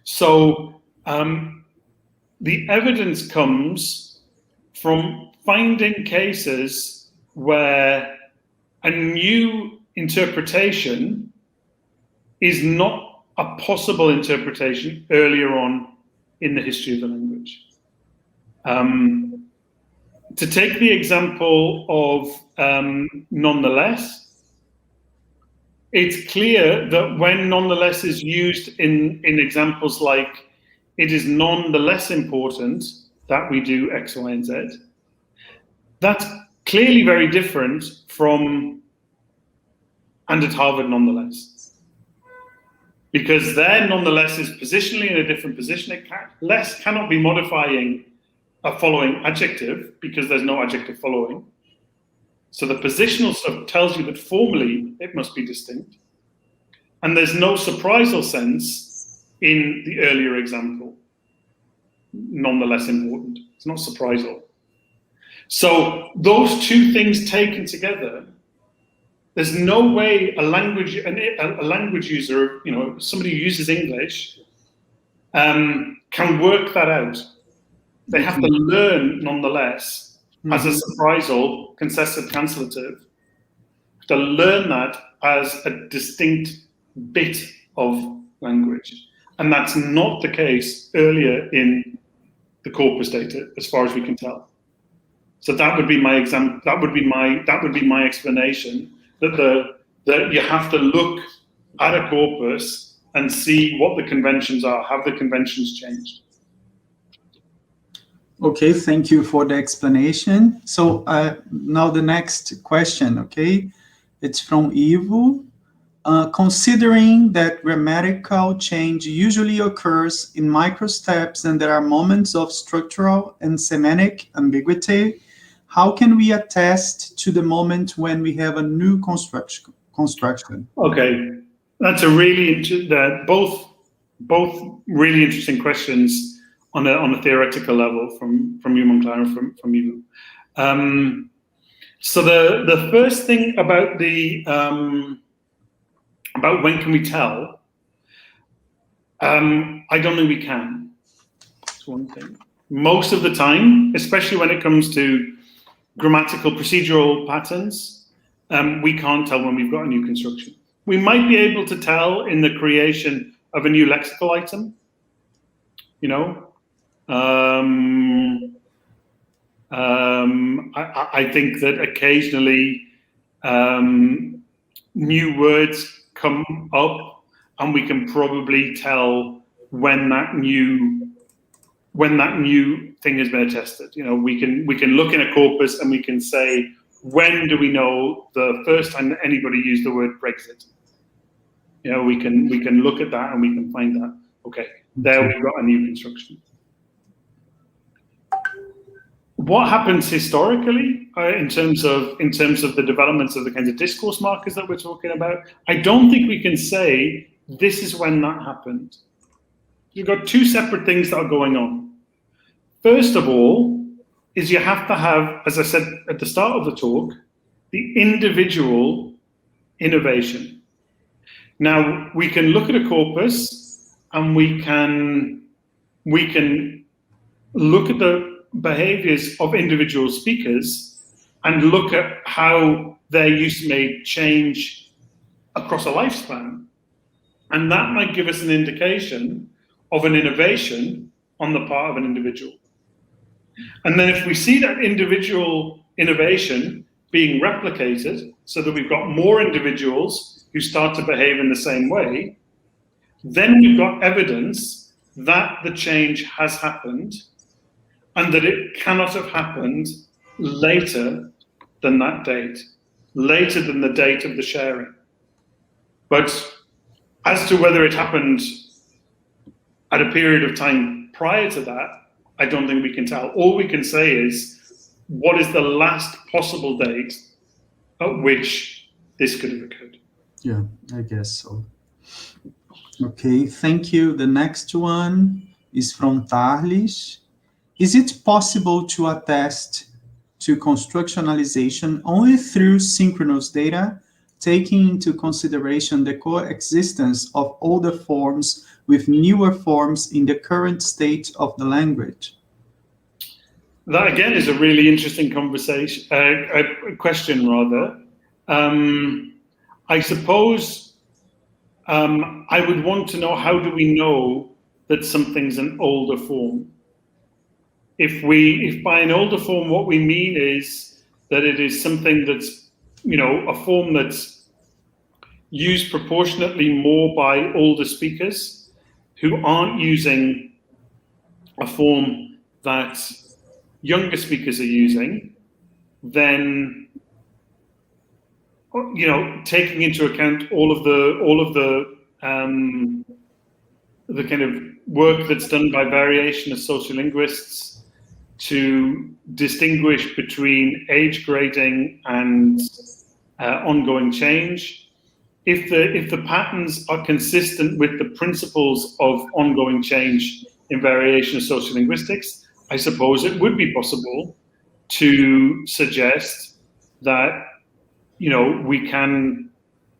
So the evidence comes from finding cases where a new interpretation is not a possible interpretation earlier on in the history of the language. To take the example of nonetheless, it's clear that when nonetheless is used in examples like it is none the less important that we do X, Y, and Z, that's clearly very different from and at Harvard nonetheless. Because there nonetheless is positionally in a different position. Less cannot be modifying a following adjective because there's no adjective following. So the positional stuff tells you that formally it must be distinct. And there's no surprisal sense in the earlier example. Nonetheless important. It's not surprisal. So those two things taken together, there's no way a language user, somebody who uses English, can work that out. They have to learn nonetheless as a surprisal, concessive, cancellative, to learn that as a distinct bit of language. And that's not the case earlier in the corpus data, as far as we can tell. So that would be my example. That would be my explanation. That you have to look at a corpus and see what the conventions are. Have the conventions changed? Okay, thank you for the explanation. So now the next question, okay? It's from Ivo. Considering that grammatical change usually occurs in micro steps and there are moments of structural and semantic ambiguity, how can we attest to the moment when we have a new construction? Okay, that's a really both really interesting questions on a theoretical level from you, Monclar, and from you. So the first thing about about when can we tell, I don't think we can. That's one thing. Most of the time, especially when it comes to grammatical procedural patterns, we can't tell when we've got a new construction. We might be able to tell in the creation of a new lexical item. I think that occasionally new words come up, and we can probably tell when that new thing has been attested. We can look in a corpus and we can say, when do we know the first time that anybody used the word Brexit? We can look at that and we can find that. Okay, there we've got a new construction. What happens historically in terms of the developments of the kinds of discourse markers that we're talking about? I don't think we can say this is when that happened. You've got two separate things that are going on. First of all, is you have to have, as I said at the start of the talk, the individual innovation. Now, we can look at a corpus and we can look at the behaviors of individual speakers and look at how their use may change across a lifespan. And that might give us an indication of an innovation on the part of an individual. And then if we see that individual innovation being replicated so that we've got more individuals who start to behave in the same way, then we've got evidence that the change has happened and that it cannot have happened later than that date, later than the date of the sharing. But as to whether it happened at a period of time prior to that, I don't think we can tell. All we can say is, what is the last possible date at which this could have occurred? Yeah, I guess so. Okay, thank you. The next one is from Tarlis. Is it possible to attest to constructionalization only through synchronous data, taking into consideration the coexistence of older forms with newer forms in the current state of the language? That again is a really interesting question rather. I suppose I would want to know, how do we know that something's an older form? if by an older form what we mean is that it is something that's, a form that's used proportionately more by older speakers who aren't using a form that younger speakers are using, then, taking into account all of the kind of work that's done by variation of sociolinguists to distinguish between age grading and ongoing change. If the patterns are consistent with the principles of ongoing change in variation of sociolinguistics, I suppose it would be possible to suggest that we can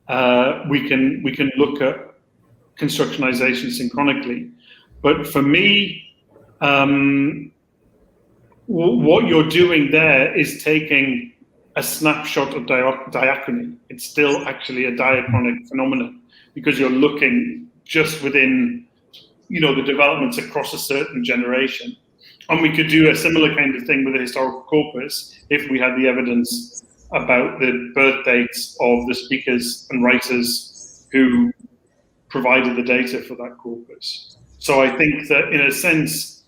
look at constructionization synchronically. But for me, what you're doing there is taking a snapshot of diachrony. It's still actually a diachronic phenomenon because you're looking just within, the developments across a certain generation. And we could do a similar kind of thing with the historical corpus if we had the evidence about the birth dates of the speakers and writers who provided the data for that corpus. So I think that in a sense,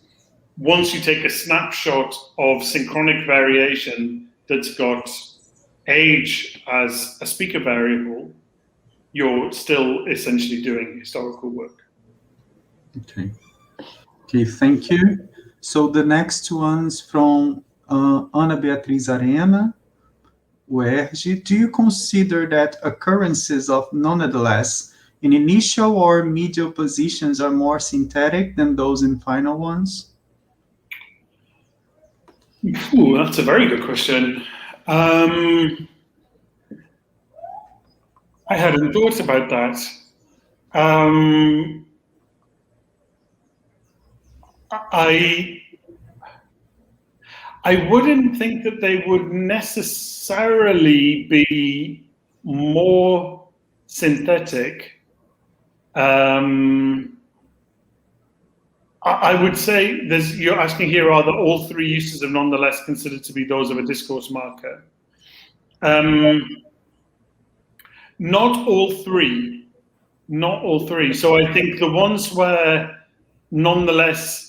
once you take a snapshot of synchronic variation that's got age as a speaker variable, you're still essentially doing historical work. Okay, thank you. So the next one's from Ana Beatriz Arena, UERJ. Do you consider that occurrences of nonetheless in initial or medial positions are more synthetic than those in final ones? Ooh, that's a very good question. I hadn't thought about that. I wouldn't think that they would necessarily be more synthetic. I would say you're asking here, are all three uses of nonetheless considered to be those of a discourse marker? Not all three. So I think the ones where nonetheless,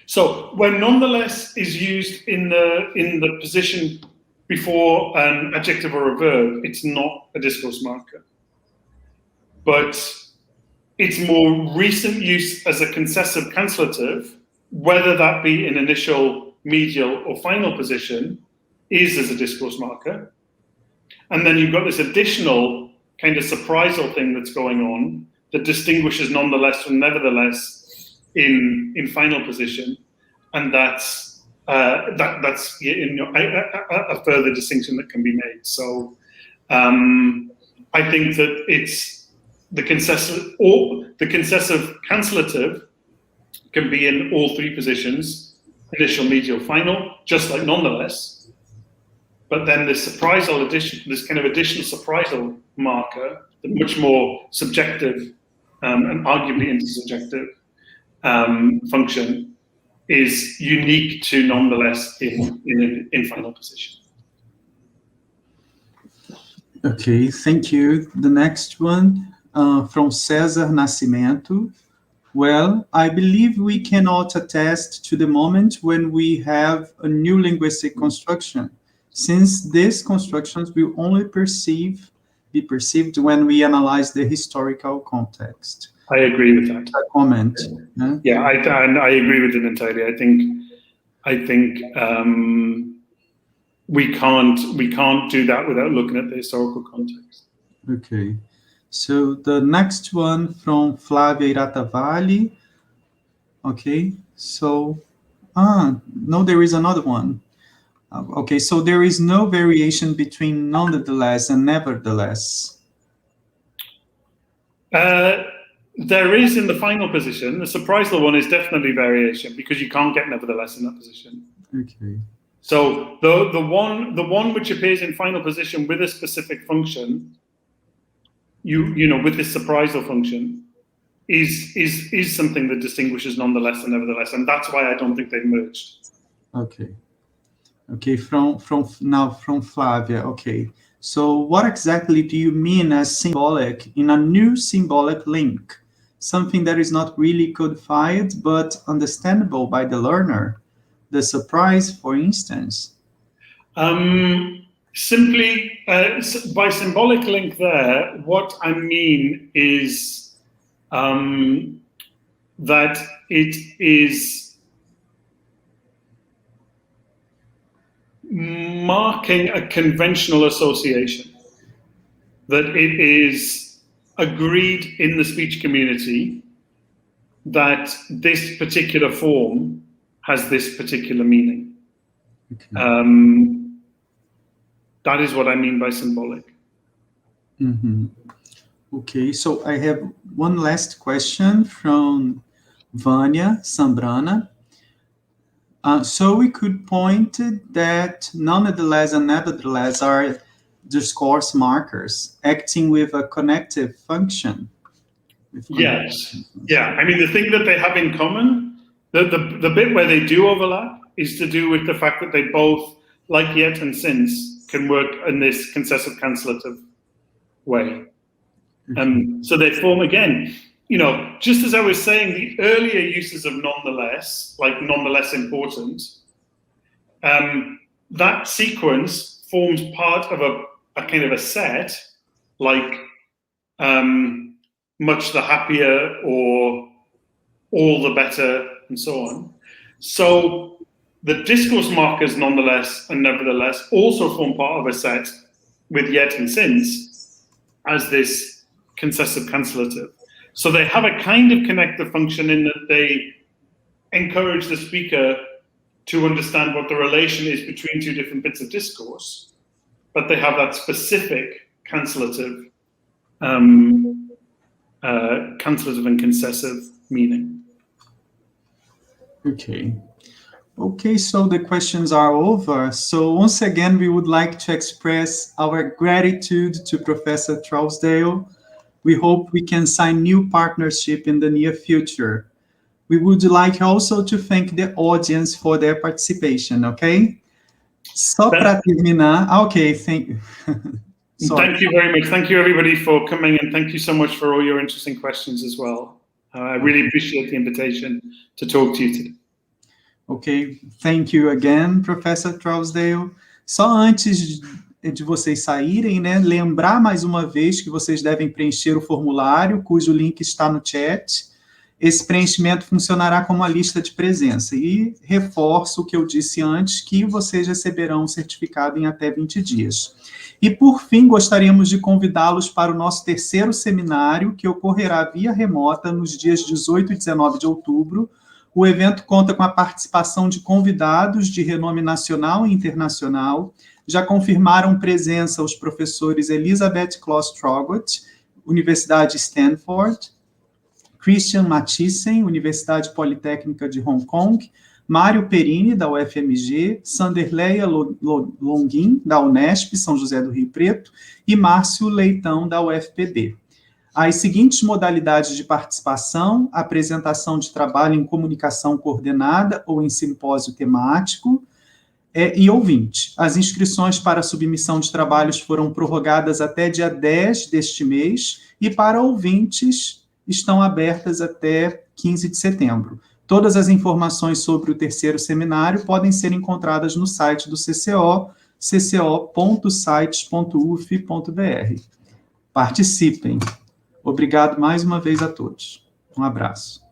so when nonetheless is used in the position before an adjective or a verb, it's not a discourse marker. But its more recent use as a concessive cancellative, whether that be in initial, medial, or final position, is as a discourse marker. And then you've got this additional kind of surprisal thing that's going on that distinguishes nonetheless from nevertheless in final position, and that's a further distinction that can be made. So I think that it's the concessive cancellative can be in all three positions, initial, medial, final, just like nonetheless. But then this surprisal addition, this kind of additional surprisal marker, the much more subjective and arguably intersubjective function, is unique to nonetheless in final position. Okay, thank you. The next one from Cesar Nascimento. Well, I believe we cannot attest to the moment when we have a new linguistic construction, since these constructions will only be perceived when we analyze the historical context. I agree with that. A comment. Yeah, I agree with it entirely. I think we can't do that without looking at the historical context. Okay. So the next one from Flávia Iratavali. Okay. So, no, there is another one. Okay, so there is no variation between nonetheless and nevertheless. There is in the final position. The surprisal one is definitely variation because you can't get nevertheless in that position. Okay. So the one which appears in final position with a specific function, with this surprisal function, is something that distinguishes nonetheless and nevertheless, and that's why I don't think they've merged. Okay. Okay, from Flavia. Okay. So what exactly do you mean as symbolic in a new symbolic link? Something that is not really codified, but understandable by the learner? The surprise, for instance? Simply, by symbolic link there, what I mean is that it is marking a conventional association, that it is agreed in the speech community that this particular form has this particular meaning. Okay. That is what I mean by symbolic. Mm-hmm. Okay, so I have one last question from Vanya Sambrana. So we could point that nonetheless and nevertheless are discourse markers acting with a connective function. Yes. Yeah. I mean, the thing that they have in common, the bit where they do overlap is to do with the fact that they both, like yet and since, can work in this concessive cancellative way. So they form, again, you know, just as I was saying, the earlier uses of nonetheless, like nonetheless important, that sequence forms part of a kind of a set, like much the happier or all the better and so on. So the discourse markers nonetheless and nevertheless also form part of a set with yet and since as this concessive cancellative. So they have a kind of connective function in that they encourage the speaker to understand what the relation is between two different bits of discourse, but they have that specific cancellative and concessive meaning. Okay. Okay, so the questions are over. So once again, we would like to express our gratitude to Professor Trousdale. We hope we can sign new partnership in the near future. We would like also to thank the audience for their participation, okay? Só para terminar, okay, thank you. Thank you very much. Thank you, everybody, for coming, and thank you so much for all your interesting questions as well. I really appreciate the invitation to talk to you today. Ok, thank you again, Professor Trousdale. Só antes de vocês saírem, né, lembrar mais uma vez que vocês devem preencher o formulário, cujo link está no chat. Esse preenchimento funcionará como uma lista de presença. E reforço o que eu disse antes, que vocês receberão um certificado em até 20 dias. E, por fim, gostaríamos de convidá-los para o nosso terceiro seminário, que ocorrerá via remota nos dias 18 e 19 de outubro. O evento conta com a participação de convidados de renome nacional e internacional. Já confirmaram presença os professores Elizabeth Kloss-Traugott, Universidade Stanford, Christian Mathiesen, Universidade Politécnica de Hong Kong, Mário Perini, da UFMG, Sanderleia Longin, da Unesp, São José do Rio Preto, e Márcio Leitão, da UFPB. As seguintes modalidades de participação: apresentação de trabalho em comunicação coordenada ou em simpósio temático, e ouvinte. As inscrições para submissão de trabalhos foram prorrogadas até dia 10 deste mês, e para ouvintes estão abertas até 15 de setembro. Todas as informações sobre o terceiro seminário podem ser encontradas no site do CCO, cco.sites.uf.br. Participem. Obrigado mais uma vez a todos. Um abraço.